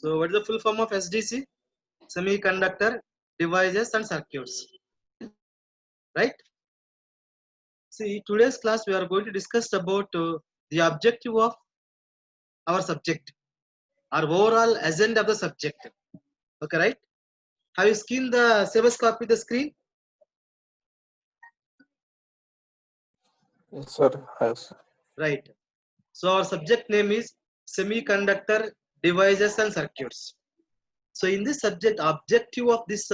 So what is the full form of SDC? Semiconductor devices and circuits, right? See, today's class we are going to discuss about the objective of our subject, our overall agenda of the subject. Okay, right? Have you seen the syllabus copy the screen? Yes, sir. Yes. Right. So our subject name is semiconductor devices and circuits. So in this subject, objective of this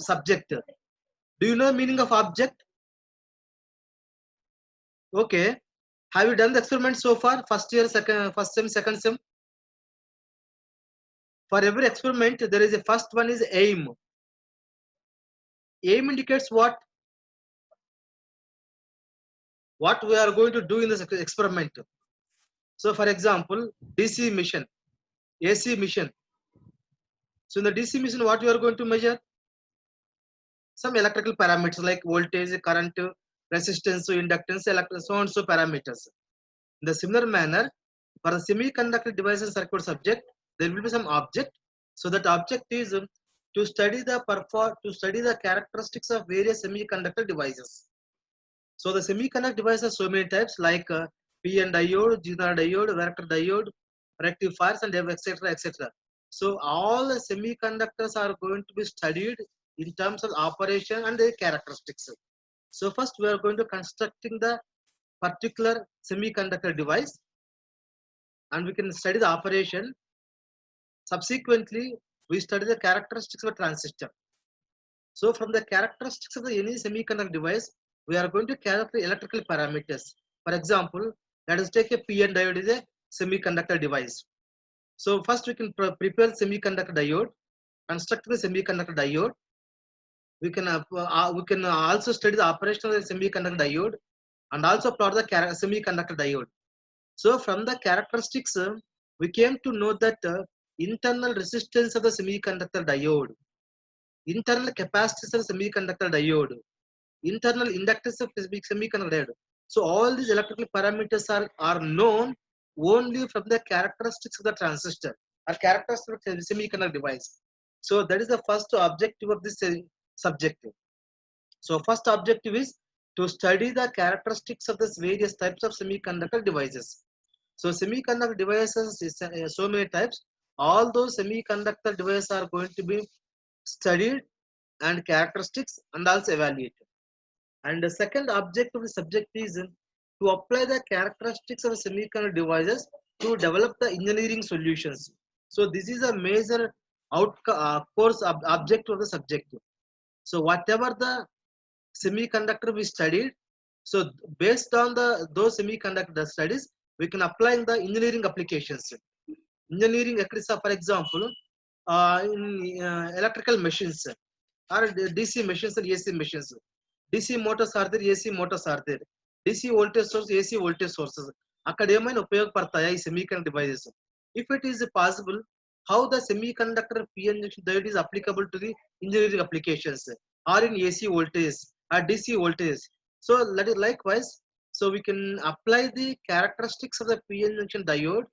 subject, do you know meaning of object? Okay. Have you done the experiment so far? First year, first sem, second sem. For every experiment, there is a first one is aim. Aim indicates what? What we are going to do in this experiment. So for example, DC mission, AC mission. So in the DC mission, what you are going to measure? Some electrical parameters like voltage, current, resistance, inductance, so on so parameters. In the similar manner, for the semiconductor devices circuit subject, there will be some object. So that object is to study the characteristics of various semiconductor devices. So the semiconductor devices so many types like PN diode, Zener diode, vector diode, rectifiers, and etc. etc. So all the semiconductors are going to be studied in terms of operation and their characteristics. So first we are going to constructing the particular semiconductor device, and we can study the operation. Subsequently, we study the characteristics of a transistor. So from the characteristics of any semiconductor device, we are going to calculate electrical parameters. For example, let us take a PN diode is a semiconductor device. So first we can prepare semiconductor diode, construct the semiconductor diode. We can also study the operation of the semiconductor diode and also plot the semiconductor diode. So from the characteristics, we came to know that internal resistance of the semiconductor diode, internal capacitance of semiconductor diode, internal inductance of semiconductor diode. So all these electrical parameters are known only from the characteristics of the transistor or characteristics of the semiconductor device. So that is the first objective of this subject. So first objective is to study the characteristics of the various types of semiconductor devices. So semiconductor devices is so many types. All those semiconductor devices are going to be studied and characteristics and also evaluated. And the second object of the subject is to apply the characteristics of semiconductor devices to develop the engineering solutions. So this is a major course object of the subject. So whatever the semiconductor we studied, so based on those semiconductor studies, we can apply in the engineering applications. Engineering, for example, in electrical machines or DC machines or AC machines. DC motors are there, AC motors are there. DC voltage source, AC voltage sources. అక్కడ ఏమైనా ఉపయోగపడతాయా ఈ semiconductor devices? If it is possible, how the semiconductor PN junction diode is applicable to the engineering applications or in AC voltage or DC voltage? So likewise, so we can apply the characteristics of the PN junction diode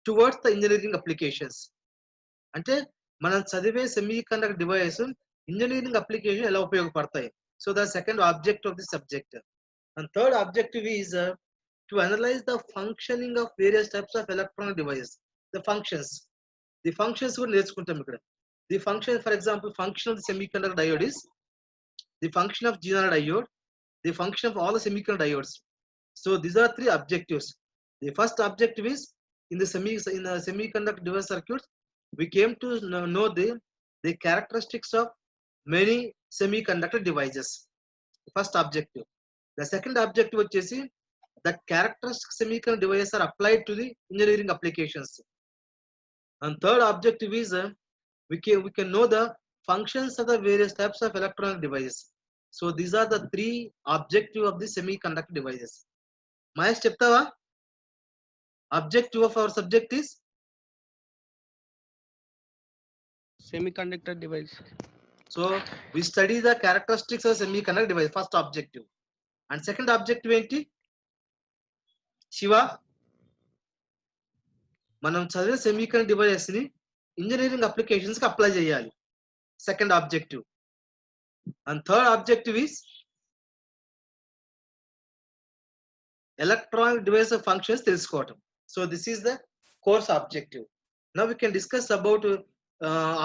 towards the engineering applications. అంటే మనం చదివే semiconductor device engineering application ఎలా ఉపయోగపడతాయి? So the second objective of the subject. And third objective is to analyze the functioning of various types of electronic devices. The functions. The functions కూడా నేర్చుకుంటాం ఇక్కడ. The function, for example, function of the semiconductor diode is the function of Zener diode, the function of all the semiconductor diodes. So these are three objectives. The first objective is in the semiconductor device circuits, we came to know the characteristics of many semiconductor devices. First objective. The second objective is that characteristic semiconductor devices are applied to the engineering applications. And third objective is we can know the functions of the various types of electronic devices. So these are the three objectives of the semiconductor devices. Mahesh చెప్తావా? Objective of our subject is semiconductor device. So we study the characteristics of semiconductor device, first objective. And second objective ఏంటి? శివ మనం చదివే semiconductor devices ని engineering applications కి apply చేయాలి. Second objective. And third objective is electronic device functions తెలుసుకోవటం. So this is the course objective. Now we can discuss about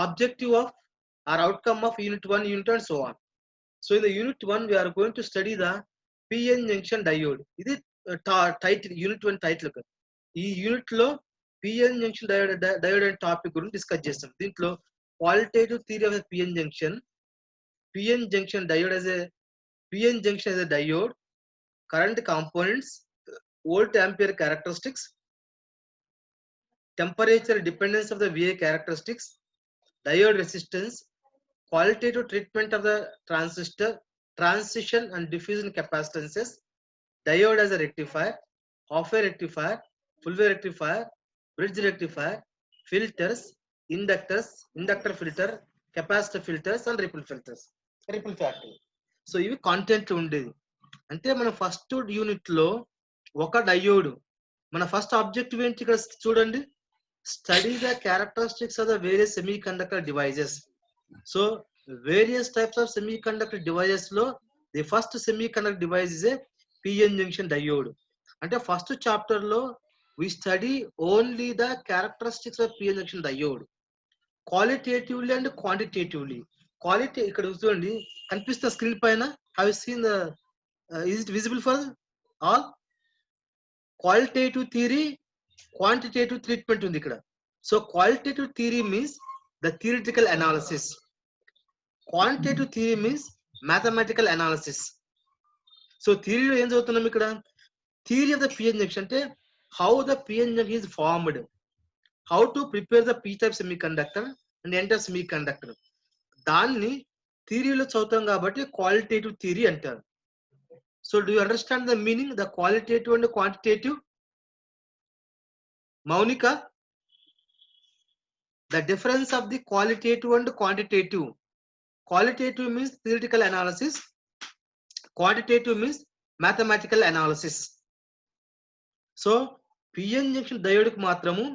objective of or outcome of unit 1, unit 2 and so on. So in the unit 1 we are going to study the PN junction diode. ఇది title unit 1 title. ఈ unit లో PN junction diode అనే topic గురించి discuss చేస్తాం. దీంట్లో qualitative theory of the PN junction diode as a PN junction as a diode, current components, volt ampere characteristics, temperature dependence of the VA characteristics, diode resistance, qualitative treatment of the transistor, transition and diffusion capacitances, diode as a rectifier, half-wave rectifier, full-wave rectifier, bridge rectifier, filters, inductors, inductor filter, capacitor filters and ripple filters, ripple factor. So ఇవి content ఉండేది. అంటే మన first unit లో ఒక diode, మన first objective ఏంటి ఇక్కడ చూడండి, study the characteristics of the various semiconductor devices. So various types of semiconductor devices లో the first semiconductor device is a PN junction diode. అంటే first chapter లో we study only the characteristics of PN junction diode, qualitatively and quantitatively. Quality ఇక్కడ చూడండి కనిపిస్తున్న screen పైన, have you seen the is it visible for all? Qualitative theory, quantitative treatment ఉంది ఇక్కడ. So qualitative theory means the theoretical analysis, quantitative theory means mathematical analysis. So theory లో ఏం చదువుతున్నాం ఇక్కడ, theory of the PN junction అంటే how the PN junction is formed, how to prepare the p type semiconductor and n type semiconductor, దాన్ని థియరీలో చదువుతాం కాబట్టి qualitative theory అంటారు. So do you understand the meaning, the qualitative and quantitative? Maunika, the difference of the qualitative and quantitative. Qualitative means theoretical analysis, quantitative means mathematical analysis. So PN junction diode కు మాత్రము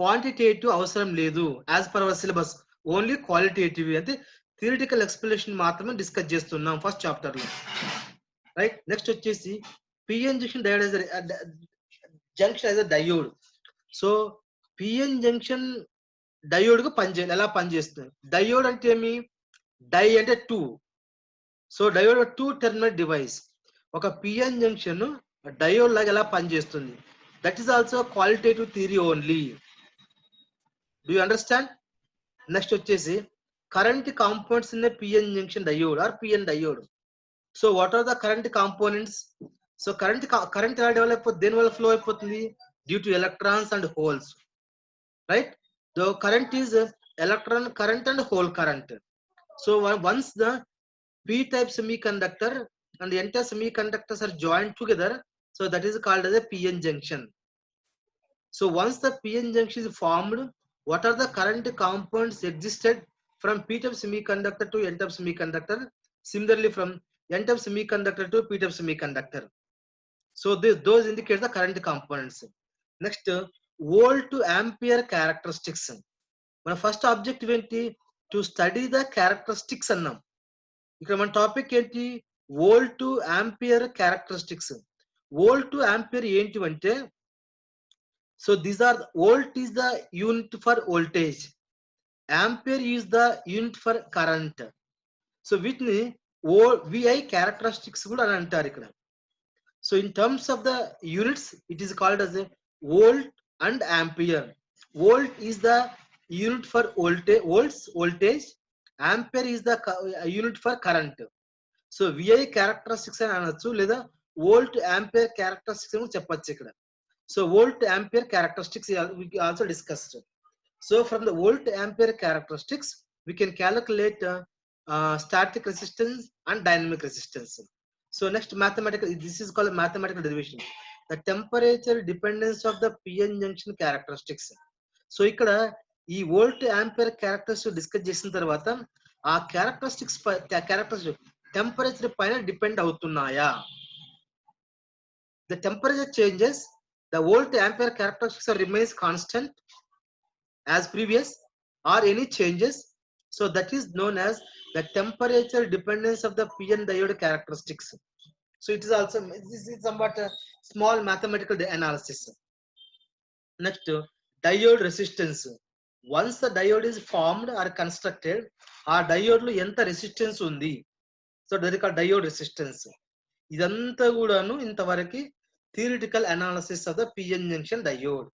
quantitative అవసరం లేదు as per our syllabus, only qualitative అంటే theoretical explanation మాత్రమే discuss చేస్తున్నాం first chapter లో. Right, next వచ్చేసి PN junction diode junction as a diode. So PN junction diode గా పనిచేయాలి, ఎలా పనిచేస్తుంది? డయోడ్ అంటే ఏమి, డై అంటే two. So diode two terminal device. ఒక పిఎన్ జంక్షన్ డయోడ్ లాగా ఎలా పనిచేస్తుంది, that is also qualitative theory only. Do you understand? Next వచ్చేసి current compounds in PN junction diode or PN diode. So what are the current components? So current ఎలా develop అయిపోతుంది, దేని వల్ల flow అయిపోతుంది, due to electrons and holes, right? The current is electron current and hole current. So once the p type semiconductor and the n-type semiconductors are joined together, so that is called as a PN junction. So once the PN junction is formed, what are the current components existed from p type semiconductor to n-type semiconductor, similarly from n-type semiconductor to p-type semiconductor. So those indicate the current components. Next, volt to ampere characteristics. మన first objective ఏంటి, to study the characteristics అన్నాం. ఇక్కడ మన topic ఏంటి, volt to ampere characteristics. Volt to ampere ఏంటి అంటే, so these are, volt is the unit for voltage, ampere is the unit for current. So వీటిని VI characteristics కూడా అని అంటారు ఇక్కడ. So in terms of the units it is called as a volt and ampere. Volt is the unit for voltage, ampere is the unit for current. So VI characteristics అని అనొచ్చు, లేదా volt ampere characteristics అని చెప్పొచ్చు ఇక్కడ. So volt ampere characteristics we also discussed. So from the volt ampere characteristics we can calculate static resistance and dynamic resistance. So next, mathematical, this is called mathematical derivation, the temperature dependence of the PN junction characteristics. So ఇక్కడ ఈ volt ampere characteristics discuss చేసిన తర్వాత ఆ characteristics temperature పైన depend అవుతున్నాయా? The temperature changes, the volt ampere characteristics remains constant, as previous or any changes. So that is known as the temperature dependence of the PN diode characteristics. So it is also, this is somewhat a small mathematical analysis. Next, diode resistance. Once the diode is formed or constructed, ఆ diode లో ఎంత resistance ఉంది, so that is diode resistance. ఇదంతా కూడాను ఇంతవరకు theoretical analysis of the PN junction diode.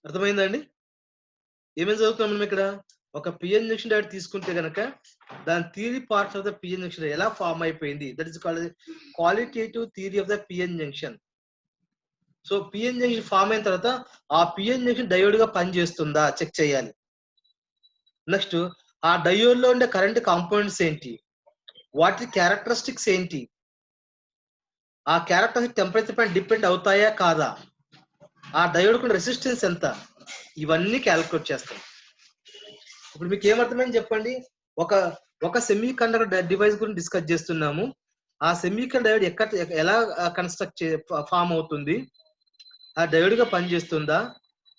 అర్థమైందండి? ఏమేమి చదువుతున్నాం మనం ఇక్కడ? ఒక పిఎన్ జంక్షన్ డయోడ్ తీసుకుంటే కనుక దాని theory parts of the PN junction ఎలా ఫామ్ అయిపోయింది, that is called qualitative theory of the PN junction. So PN junction form అయిన తర్వాత ఆ పిఎన్ జంక్షన్ డయోడ్ గా పనిచేస్తుందా చెక్ చేయాలి. నెక్స్ట్, ఆ డయోడ్ లో ఉండే కరెంట్ కాంపోనెంట్స్ ఏంటి, వాటి క్యారెక్టరిస్టిక్స్ ఏంటి, ఆ క్యారెక్టరిస్టిక్ టెంపరేచర్ పైన డిపెండ్ అవుతాయా కాదా, ఆ డయోడ్ కు రెసిస్టెన్స్ ఎంత, ఇవన్నీ క్యాలిక్యులేట్ చేస్తాం. ఇప్పుడు మీకు ఏమర్థమైంది చెప్పండి? ఒక సెమీ కండక్టర్ డివైస్ గురించి డిస్కస్ చేస్తున్నాము. ఆ సెమీ కండక్టర్ డయోడ్ ఎలా కన్స్ట్రక్ట్ ఫామ్ అవుతుంది, ఆ డయోడ్ గా పనిచేస్తుందా,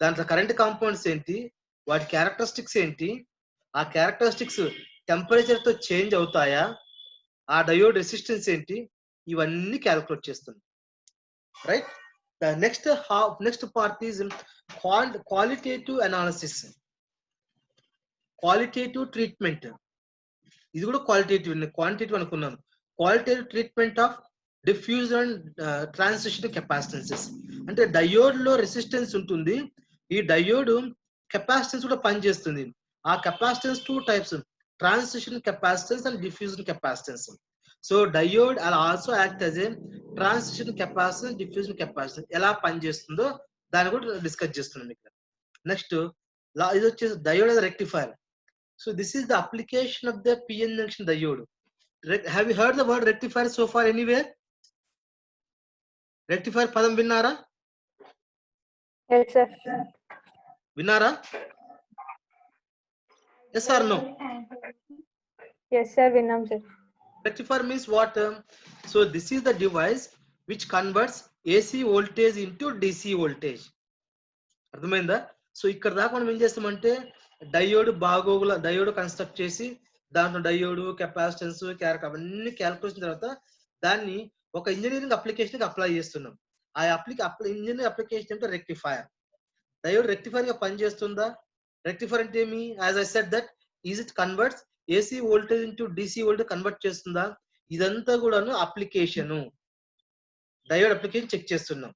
దాంట్లో కరెంట్ కాంపౌండ్స్ ఏంటి, వాటి క్యారెక్టరిస్టిక్స్ ఏంటి, ఆ క్యారెక్టరిస్టిక్స్ టెంపరేచర్ తో చేంజ్ అవుతాయా, ఆ డయోడ్ రెసిస్టెన్స్ ఏంటి, ఇవన్నీ క్యాలిక్యులేట్ చేస్తుంది. Right. The next part is qualitative analysis, qualitative treatment. ఇది కూడా క్వాలిటేటివ్, క్వాంటిటేటివ్ అనుకున్నాను. Qualitative treatment of diffuse and transition capacitances. అంటే డయోడ్ లో రెసిస్టెన్స్ ఉంటుంది, ఈ డయోడ్ కెపాసిటెన్స్ కూడా పనిచేస్తుంది. ఆ capacitance 2 types, transition capacitance and diffusion capacitance. So diode also act as a transition capacitance, diffusion capacitance. ఎలా పనిచేస్తుందో దాన్ని కూడా డిస్కస్ చేస్తున్నాం ఇక్కడ. నెక్స్ట్, ఇది వచ్చేసి diode as rectifier. So this is the application of the PN junction diode. Have you heard the word rectifier so far anywhere? Rectifier padam vinnara? Yes, sir. Vinnara? Yes or no? Yes, sir. Vinnam, sir. Rectifier means what? So this is the device which converts AC voltage into DC voltage. అర్థమైందా? So ఇక్కడ దాకా మనం ఏం చేస్తామంటే diode బాగోగుల diode construct చేసి దాంట్లో diode capacitance character అవన్నీ calculation తర్వాత దాన్ని ఒక ఇంజనీరింగ్ అప్లికేషన్ అప్లై చేస్తున్నాం. ఆ ఇంజనీరింగ్ అప్లికేషన్ అంటే రెక్టిఫైర్. డయోడ్ రెక్టిఫైర్ గా పనిచేస్తుందా? రెక్టిఫైర్ అంటే ఏమి? As I said that is it converts AC voltage into DC voltage convert చేస్తుందా? ఇదంతా కూడాను అప్లికేషన్, డయోడ్ అప్లికేషన్ చెక్ చేస్తున్నాం.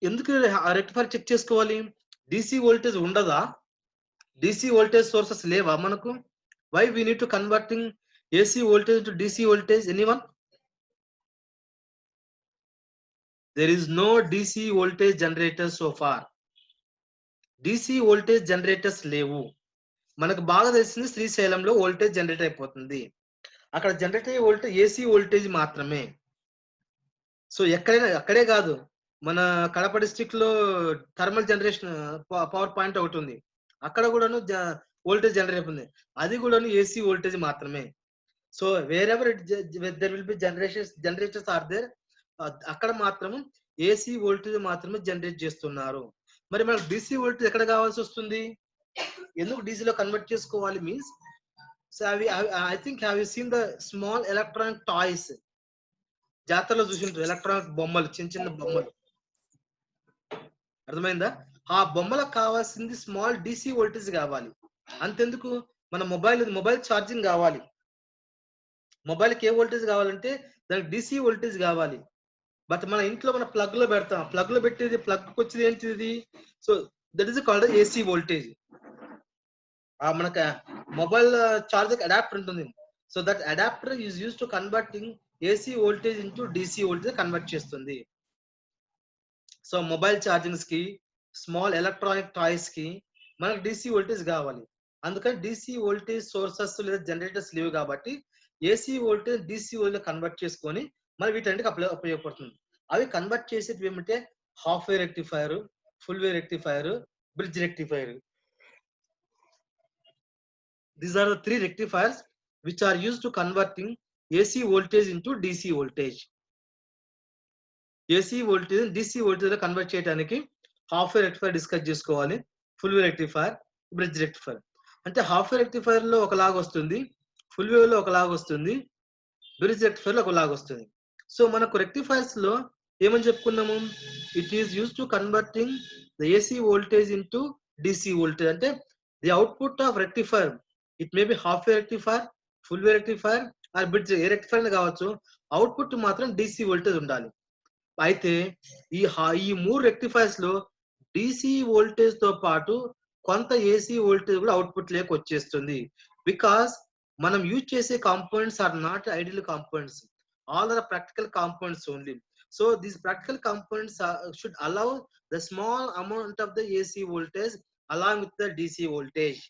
ఎందుకు రెక్టిఫైర్ చెక్ చేసుకోవాలి? డిసి వోల్టేజ్ ఉండదా? డిసి వోల్టేజ్ సోర్సెస్ లేవా మనకు? Why we need to converting AC voltage to DC voltage? Anyone? There is no DC voltage generator so far. DC voltage generators లేవు. మనకు బాగా తెలిసింది శ్రీశైలంలో వోల్టేజ్ జనరేట్ అయిపోతుంది. అక్కడ జనరేట్ అయ్యే వోల్టేజ్ ఏసీ వోల్టేజ్ మాత్రమే. సో ఎక్కడైనా, అక్కడే కాదు, మన కడప డిస్ట్రిక్ట్ లో థర్మల్ జనరేషన్ పవర్ పాయింట్ ఒకటి ఉంది, అక్కడ కూడాను వోల్టేజ్ జనరేట్ అయిపోతుంది, అది కూడాను ఏసీ వోల్టేజ్ మాత్రమే. So wherever there will be generators are there, అక్కడ మాత్రము ఏసీ వోల్టేజ్ మాత్రమే జనరేట్ చేస్తున్నారు. మరి మనకు డిసి వోల్టేజ్ ఎక్కడ కావాల్సి వస్తుంది? ఎందుకు డీసీలో కన్వర్ట్ చేసుకోవాలి means, so I think have you seen the small electronic toys, జాతరలో చూసింటారు ఎలక్ట్రానిక్ బొమ్మలు, చిన్న చిన్న బొమ్మలు, అర్థమైందా? ఆ బొమ్మలకు కావాల్సింది స్మాల్ డిసి వోల్టేజ్ కావాలి. అంతెందుకు, మన మొబైల్ ఛార్జింగ్ కావాలి, మొబైల్కి ఏ వోల్టేజ్ కావాలంటే దానికి డిసి వోల్టేజ్ కావాలి. బట్ మన ఇంట్లో మన ప్లగ్ లో పెడతాం, ప్లగ్ లో పెట్టేది ప్లగ్ వచ్చేది ఏంటిది? So that is called AC voltage. మనకు మొబైల్ చార్జర్ అడాప్టర్ ఉంటుంది, so that adapter is use to converting AC voltage into DC voltage convert చేస్తుంది. సో మొబైల్ ఛార్జింగ్స్ కి, స్మాల్ ఎలక్ట్రానిక్ టాయ్స్ కి మనకు డిసి వోల్టేజ్ కావాలి. అందుకని డిసి వోల్టేజ్ సోర్సెస్ లేదా generators లేవు కాబట్టి AC voltage DC voltage convert చేసుకొని మరి వీటన్నిటికి ఉపయోగపడుతుంది. అవి కన్వర్ట్ చేసేది ఏమంటే half way rectifier, full way rectifier, bridge rectifier. These are the 3 rectifiers which are used to converting AC voltage into DC voltage. AC voltage DC voltage convert చేయడానికి half wave rectifier discuss చేసుకోవాలి, full wave rectifier, bridge rectifier. అంటే half wave rectifier లో ఒకలాగా వస్తుంది, full wave లో ఒకలాగా వస్తుంది, bridge rectifier లో ఒకలాగా వస్తుంది. సో మనకు రెక్టిఫైర్స్ లో ఏమని చెప్పుకున్నాము, it is use to converting the AC voltage into DC voltage. అంటే the output of rectifier, it may be half wave rectifier, full wave rectifier or bridge, a rectifier కావచ్చు, output మాత్రం DC voltage ఉండాలి. అయితే ఈ మూడు rectifiers లో DC voltage తో పాటు కొంత ఏసీ వోల్టేజ్ కూడా అవుట్పుట్ లేక వచ్చేస్తుంది. బికాస్ మనం యూజ్ చేసే components are not ideal components, all are practical components only. So these practical components should allow the small amount of the AC voltage along with the DC voltage.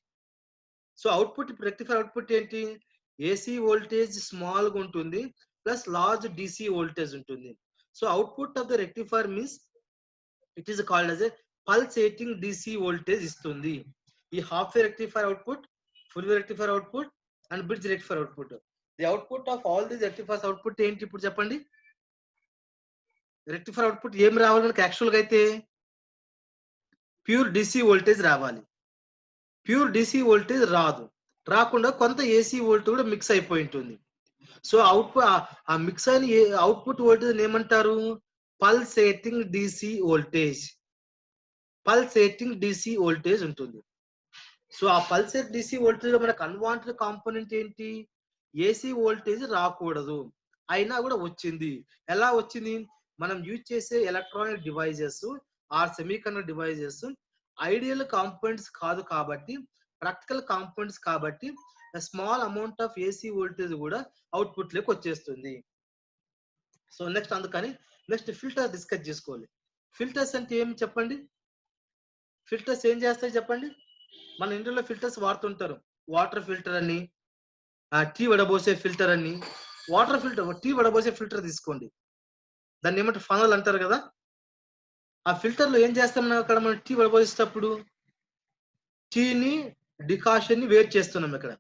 So output rectifier output ఏంటి, AC voltage small గా ఉంటుంది plus large DC voltage ఉంటుంది. So output of the rectifier means it is called as a pulsating DC voltage ఇస్తుంది. ఈ half wave rectifier output, full wave rectifier output and bridge rectifier output. The output of all these rectifiers output ఏంటి ఇప్పుడు చెప్పండి. Rectifier output ఏం రావాలి మనకి actual గా అయితే, ప్యూర్ డిసి వోల్టేజ్ రావాలి. ప్యూర్ డిసి వోల్టేజ్ రాదు, రాకుండా కొంత ఏసీ వోల్టేజ్ కూడా మిక్స్ అయిపోయి ఉంటుంది. సో అవుట్పుట్ ఆ మిక్స్ అయిన అవుట్పుట్ వోల్టేజ్ ఏమంటారు, pulsating DC voltage. Pulsating DC voltage ఉంటుంది. సో ఆ పల్సేట్ డిసి వోల్టేజ్ లో మనకు అన్వాంటెడ్ కాంపోనెంట్ ఏంటి, ఏసీ వోల్టేజ్ రాకూడదు, అయినా కూడా వచ్చింది. ఎలా వచ్చింది, మనం యూజ్ చేసే electronic devices are semiconductor devices ideal components కాదు కాబట్టి, ప్రాక్టికల్ కాంపోనెంట్స్ కాబట్టి small amount of AC voltage కూడా అవుట్పుట్ లోకి వచ్చేస్తుంది. సో నెక్స్ట్ అందుకని నెక్స్ట్ ఫిల్టర్ డిస్కస్ చేసుకోవాలి. ఫిల్టర్స్ అంటే ఏం చెప్పండి, ఫిల్టర్స్ ఏం చేస్తాయి చెప్పండి. మన ఇంట్లో ఫిల్టర్స్ వాడుతుంటారు, వాటర్ ఫిల్టర్ అని, టీ వడబోసే ఫిల్టర్ అని. వాటర్ ఫిల్టర్, టీ వడబోసే ఫిల్టర్ తీసుకోండి, దాన్ని ఏమంటారు ఫనల్ అంటారు కదా. ఆ ఫిల్టర్ లో ఏం చేస్తాం మనం, అక్కడ మనం టీ వడబోసేటప్పుడు టీని డికాషన్ ని వేరు చేస్తున్నాం. ఇక్కడ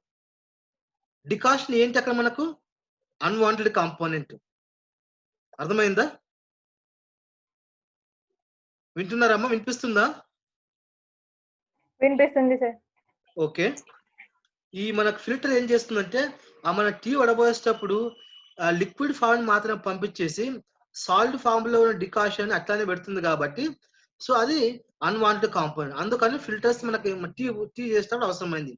డికాషన్ ఏంటి, అక్కడ మనకు అన్వాంటెడ్ కాంపోనెంట్. అర్థమైందా, వింటున్నారమ్మా, వినిపిస్తుందా? వినిపిస్తుంది సార్. ఓకే, ఈ మనకు ఫిల్టర్ ఏం చేస్తుందంటే మన టీ వడబోసేటప్పుడు లిక్విడ్ ఫామ్ మాత్రం పంపించేసి సాల్ట్ ఫామ్ లో ఉన్న డికాషన్ అట్లానే పెడుతుంది కాబట్టి, సో అది అన్వాంటెడ్ కాంపోనెంట్. అందుకని ఫిల్టర్స్ మనకి టీ టీ చేసేటప్పుడు అవసరమైంది.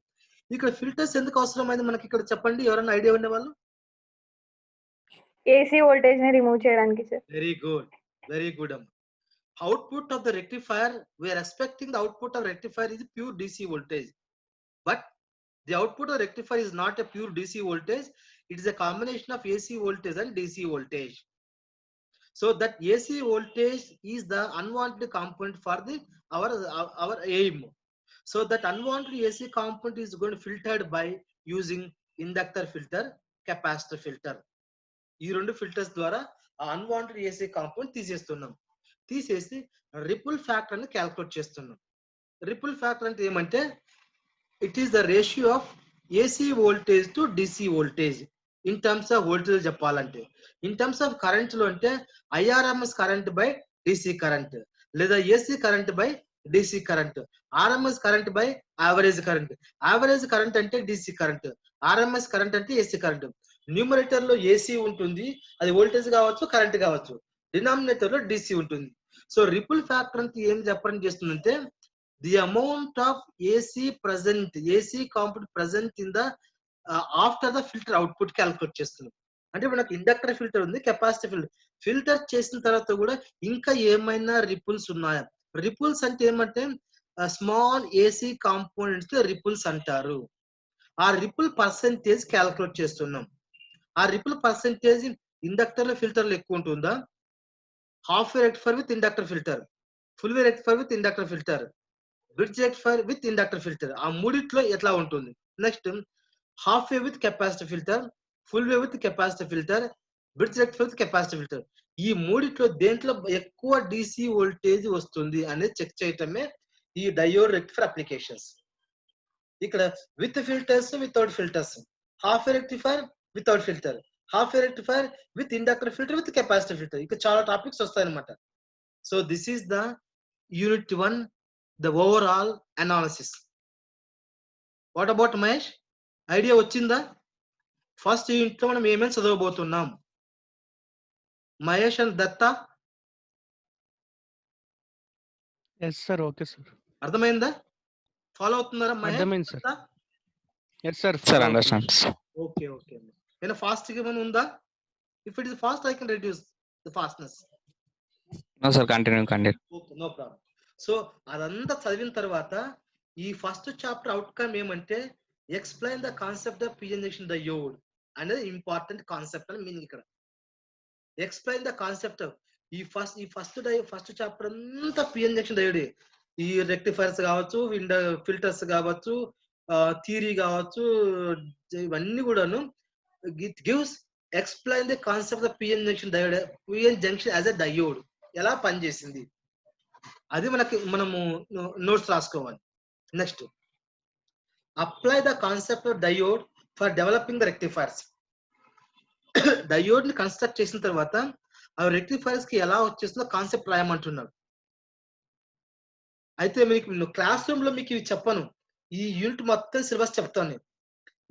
ఇక్కడ ఫిల్టర్స్ ఎందుకు అవసరమైంది మనకి ఇక్కడ చెప్పండి, ఎవరైనా ఐడియా ఉండే వాళ్ళు. ఏసీ వోల్టేజ్ ని రిమూవ్ చేయడానికి sir. Very good, very good అమ్మ. Output of the rectifier, we are expecting the output of rectifier is pure DC voltage, but the output of rectifier is not a pure DC voltage, it is a combination of AC voltage and DC voltage. So that AC voltage is the unwanted component for the our aim. So that unwanted AC component is going to filtered by using inductor filter, capacitor filter. ఈ రెండు filters ద్వారా ఆ unwanted AC component తీసేస్తున్నాం. తీసేసి ripple factor ని calculate చేస్తున్నాం. Ripple factor అంటే ఏమంటే, it is the ratio of AC voltage to DC voltage in terms of voltage చెప్పాలంటే. ఇన్ టర్మ్స్ ఆఫ్ కరెంట్ లో అంటే IRMS current by DC current, లేదా AC current by DC current, RMS current by average current. Average current అంటే DC current, RMS current అంటే AC current. Numerator లో AC ఉంటుంది, అది voltage కావచ్చు కరెంట్ కావచ్చు, డినామినేటర్ లో DC ఉంటుంది. సో రిపుల్ ఫ్యాక్టర్ అంటే ఏం చెప్పడం చేస్తుందంటే, the amount of AC present, AC component present in the after the filter output calculate చేస్తున్నాం. అంటే మనకు ఇండక్టర్ ఫిల్టర్ ఉంది, కెపాసిటర్ ఫిల్టర్. ఫిల్టర్ చేసిన తర్వాత కూడా ఇంకా ఏమైనా రిపుల్స్ ఉన్నాయా, రిపుల్స్ అంటే ఏమంటే స్మాల్ ఏసీ కాంపోనెంట్స్ రిపుల్స్ అంటారు. ఆ రిపుల్ పర్సెంటేజ్ క్యాల్కులేట్ చేస్తున్నాం. ఆ రిపుల్ పర్సెంటేజ్ ఇండక్టర్ ఫిల్టర్ లో ఎక్కువ ఉంటుందా, half way rectifier with inductor filter, full way rectifier with inductor filter, bridge rectifier with inductor filter, ఆ మూడిట్లో ఎట్లా ఉంటుంది. Next half way with capacitor filter, full way with capacitor filter, bridge rectifier with capacitor filter. ఈ మూడిట్లో దేంట్లో ఎక్కువ DC voltage వస్తుంది అనేది చెక్ చేయటమే ఈ డయోడ్ రెక్టిఫైర్ అప్లికేషన్స్. ఇక్కడ with filters, without filters, half way rectifier, without filter, half way rectifier with inductor filter with capacitor filter. ఇక చాలా టాపిక్స్ వస్తాయి అనమాట. So this is the unit 1, the overall analysis. What about Mahesh, idea వచ్చిందా? First unit లో మనం ఏమేమి చదవబోతున్నాం? Mahesh and Datta Yes, sir. Okay, sir. అర్థమైందా? ఫాలో అవుతున్నారా మహేష్? అర్థమైంది, sir. Yes, sir. Sir, Follow understand. Okay okay. ఏమైనా ఫాస్ట్ గా ఏమైనా ఉందా? If it is fast I can reduce the fastness. No, sir, continue. Okay, no problem. So అదంతా చదివిన తర్వాత ఈ ఫస్ట్ చాప్టర్ అవుట్కమ్ ఏమంటే explain the concept of PN junction diode అనేది ఇంపార్టెంట్ కాన్సెప్ట్ అని మీనింగ్ ఇక్కడ. Explain the concept first chapter అంతా PN junction diode. ఈ రెక్టిఫైర్స్ కావచ్చు, ఫిల్టర్స్ కావచ్చు, థియరీ కావచ్చు, ఇవన్నీ కూడాను it gives explain the concept of PN junction diode, PN junction as a diode ఎలా పనిచేసింది అది మనము నోట్స్ రాసుకోవాలి. Next, apply the concept of diode for developing the rectifiers. Diode ని కన్స్ట్రక్ట్ చేసిన తర్వాత ఆ రెక్టిఫైర్స్ కి ఎలా వచ్చేస్తుందో కాన్సెప్ట్ రాయమంటున్నాడు. అయితే మీకు క్లాస్ రూమ్ లో మీకు ఇవి చెప్పను, ఈ యూనిట్ మొత్తం సిలబస్ చెప్తాను.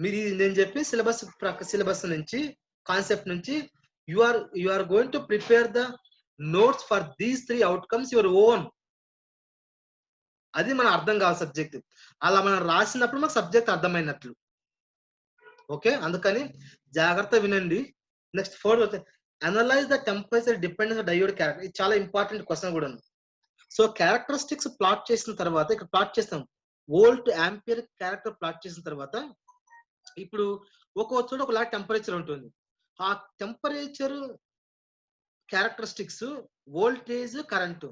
మీరు నేను చెప్పి సిలబస్ నుంచి కాన్సెప్ట్ నుంచి you are going to prepare the notes for these 3 outcomes your own. అది మన అర్థం కావాలి సబ్జెక్ట్. అలా మనం రాసినప్పుడు మనకు సబ్జెక్ట్ అర్థమైనట్లు. ఓకే, అందుకని జాగ్రత్త వినండి. Next 4, analyse the temperature dependence diode character. ఇది చాలా ఇంపార్టెంట్ క్వశ్చన్ కూడా. సో క్యారెక్టరిస్టిక్స్ ప్లాట్ చేసిన తర్వాత ఇక్కడ ప్లాట్ చేస్తాం, వోల్ట్ ఆంపియర్ క్యారెక్టర్ ప్లాట్ చేసిన తర్వాత ఇప్పుడు ఒక్కో చోట ఒకలా టెంపరేచర్ ఉంటుంది. ఆ temperature characteristics, voltage, current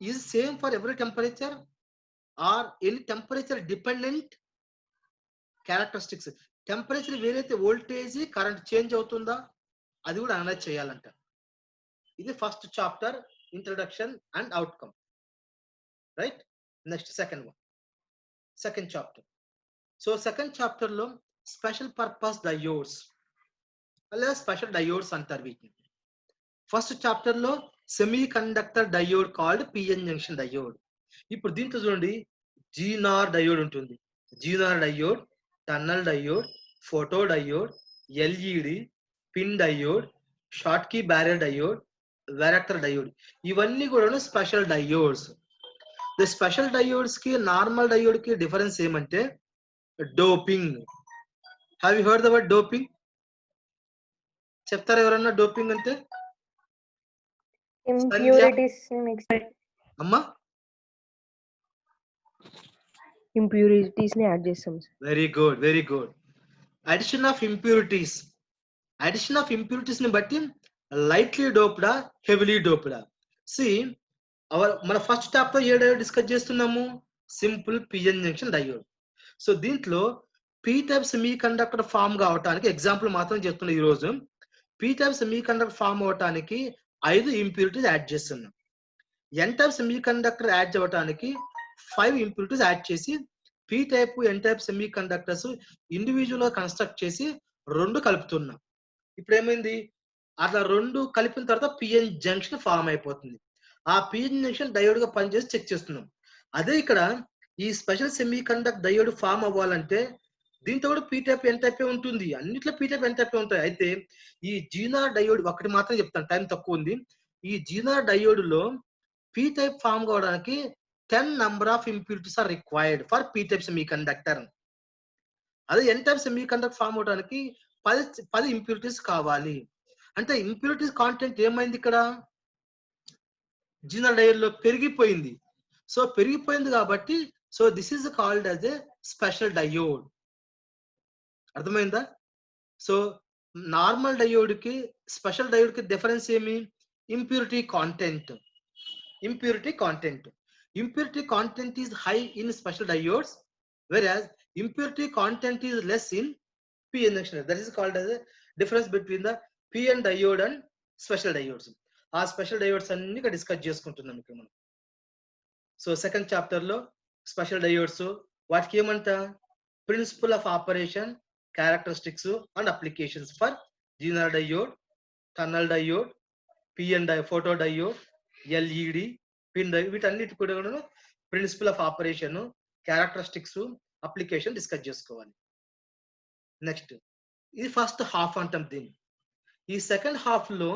is same for every temperature or any temperature dependent characteristics. Temperature వేరైతే వోల్టేజ్, కరెంట్ చేంజ్ అవుతుందా అది కూడా అనలైజ్ చేయాలంట. ఇది first chapter, introduction and outcome. Right. Next second chapter. So second chapter లో special purpose diodes లేదా special diodes అంటారు వీటిని. ఫస్ట్ చాప్టర్ లో semiconductor diode called PN junction diode. ఇప్పుడు దీంట్లో చూడండి, జీనార్ డయోడ్ ఉంటుంది. Zener diode, tunnel diode, photo diode, LED, PIN diode, Schottky barrier diode, varactor diode, ఇవన్నీ కూడా special diodes. The special diodes కి normal diode కి difference ఏమంటే doping. Have you heard the word doping? చెప్తారా ఎవరన్నా doping అంటే? Impurities అమ్మా, impurities ని యాడ్ చేస్తాం. Very good, very good. Addition of impurities. Addition of impurities ని బట్టి లైట్లీ డోప్డా, హెవీలీ డోప్డా. సి మన ఫస్ట్ చాప్టర్ ఏ డయోడ్ డిస్కస్ చేస్తున్నాము? Simple PN junction diode. So దీంట్లో P type semiconductor form కావటానికి ఎగ్జాంపుల్ మాత్రం చెప్తున్నా. ఈ రోజు P type semiconductor form అవటానికి 5 ఇంప్యూరిటీస్ యాడ్ చేస్తున్నాం. N type semiconductor add అవ్వటానికి 5 ఇంప్యూరిటీస్ యాడ్ చేసి P type, N type semi conductors individual గా కన్స్ట్రక్ట్ చేసి 2 కలుపుతున్నాం. ఇప్పుడు ఏమైంది? అట్లా 2 కలిపిన తర్వాత పిఎన్ జంక్షన్ ఫామ్ అయిపోతుంది. ఆ పిఎన్ జంక్షన్ డయోడ్ గా పనిచేసి చెక్ చేస్తున్నాం. అదే ఇక్కడ ఈ special semiconductor diode form అవ్వాలంటే దీంతో కూడా పీ టైప్, ఎన్ టైప్ ఉంటుంది. అన్నిట్లో పీ టైప్, ఎన్ టైప్ ఉంటాయి. అయితే ఈ జీనార్ డయోడ్ ఒకటి మాత్రం చెప్తాను, టైం తక్కువ ఉంది. ఈ జీనార్ డయోడ్ లో పీ టైప్ ఫామ్ కావడానికి 10 number of impurities are required for P type semiconductor. అదే N type semiconductor form అవడానికి 10 ఇంప్యూరిటీస్ కావాలి. అంటే ఇంప్యూరిటీస్ కాంటెంట్ ఏమైంది ఇక్కడ? జీనార్ డయోడ్ లో పెరిగిపోయింది. సో పెరిగిపోయింది కాబట్టి so this is called as a special diode. అర్థమైందా? సో నార్మల్ డయోడ్ కి స్పెషల్ డయోడ్ కి డిఫరెన్స్ ఏమి? Impurity content. Impurity content is high in special diodes, whereas impurity content is less in PN junction. That is called as a difference between the PN diode and special diodes. ఆ special diodes అన్ని ఇక్కడ discuss చేసుకుంటున్నాం ఇక్కడ మనం. So second chapter లో special diodes వాటికి ఏమంట? Principle of operation, characteristics and applications for zener diode, tunnel diode, PN photo diode, LED, PIN diode, వీటన్నిటి కూడా principle of operation, characteristics, application discuss చేసుకోవాలి. నెక్స్ట్ ఇది ఫస్ట్ హాఫ్ అంటాం దీన్ని. ఈ సెకండ్ హాఫ్ లో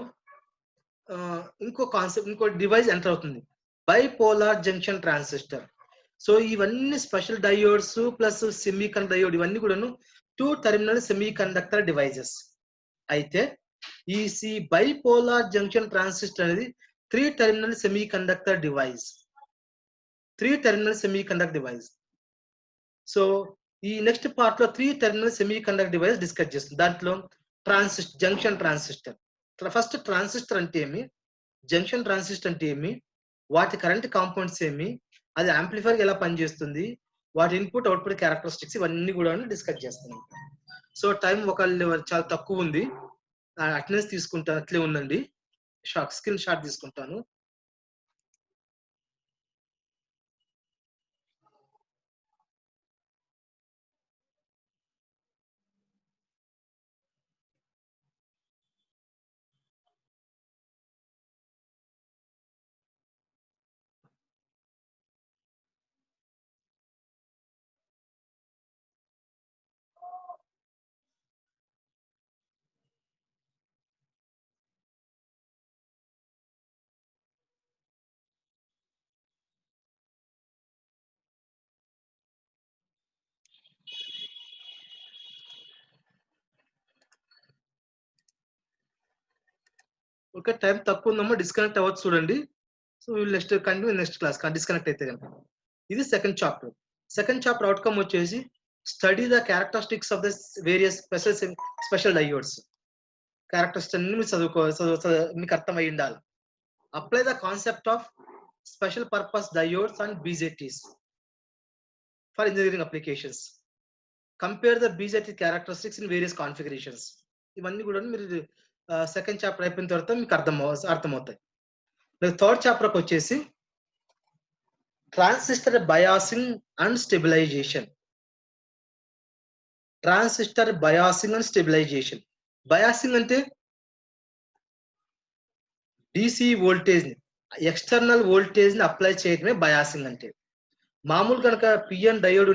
ఇంకో కాన్సెప్ట్, ఇంకో డివైస్ ఎంటర్ అవుతుంది, బైపోలార్ జంక్షన్ ట్రాన్సిస్టర్. సో ఇవన్నీ special diodes plus semi conductor diode, ఇవన్నీ కూడాను 2 టెర్మినల్ సెమీ కండక్టర్ డివైజెస్. అయితే ఈ బైపోలార్ జంక్షన్ ట్రాన్సిస్టర్ అనేది 3 terminal semi conductor device. 3 terminal semi conductor device. So ఈ నెక్స్ట్ పార్ట్ లో 3 terminal semi conductor device discuss చేస్తుంది. దాంట్లో జంక్షన్ ట్రాన్సిస్టర్. ఫస్ట్ ట్రాన్సిస్టర్ అంటే ఏమి, జంక్షన్ ట్రాన్సిస్టర్ అంటే ఏమి, వాటి కరెంట్ కాంపౌండ్స్ ఏమి, అది యాంప్లిఫైర్ ఎలా పనిచేస్తుంది, వాటి ఇన్పుట్ అవుట్పుట్ క్యారెక్టరిస్టిక్స్, ఇవన్నీ కూడా డిస్కస్ చేస్తున్నాం. సో టైం చాలా తక్కువ ఉంది, అటెండెన్స్ తీసుకుంటాను, అట్లే ఉందండి, స్క్రీన్ షాట్ తీసుకుంటాను. ఓకే, టైం తక్కువ ఉందమ్మా, డిస్కనెక్ట్ అవ్వచ్చు చూడండి. So next continue, next class disconnect అయితే కనుక. ఇది second chapter. Second chapter outcome వచ్చేసి study the characteristics of the various special diodes. Characteristics అన్ని మీరు మీకు అర్థం అయి ఉండాలి. Apply the concept of special purpose diodes and BJTs for engineering applications. Compare the BJT characteristics in various configurations. ఇవన్నీ కూడా మీరు సెకండ్ చాప్టర్ అయిపోయిన తర్వాత మీకు అర్థమవుతాయి. థర్డ్ చాప్టర్కి వచ్చేసి transistor biasing and stabilization. Transistor biasing and stabilization. Biasing అంటే DC వోల్టేజ్ ని, ఎక్స్టర్నల్ వోల్టేజ్ ని అప్లై చేయడమే బయాసింగ్ అంటే. మామూలు కనుక పిఎన్ డయోడ్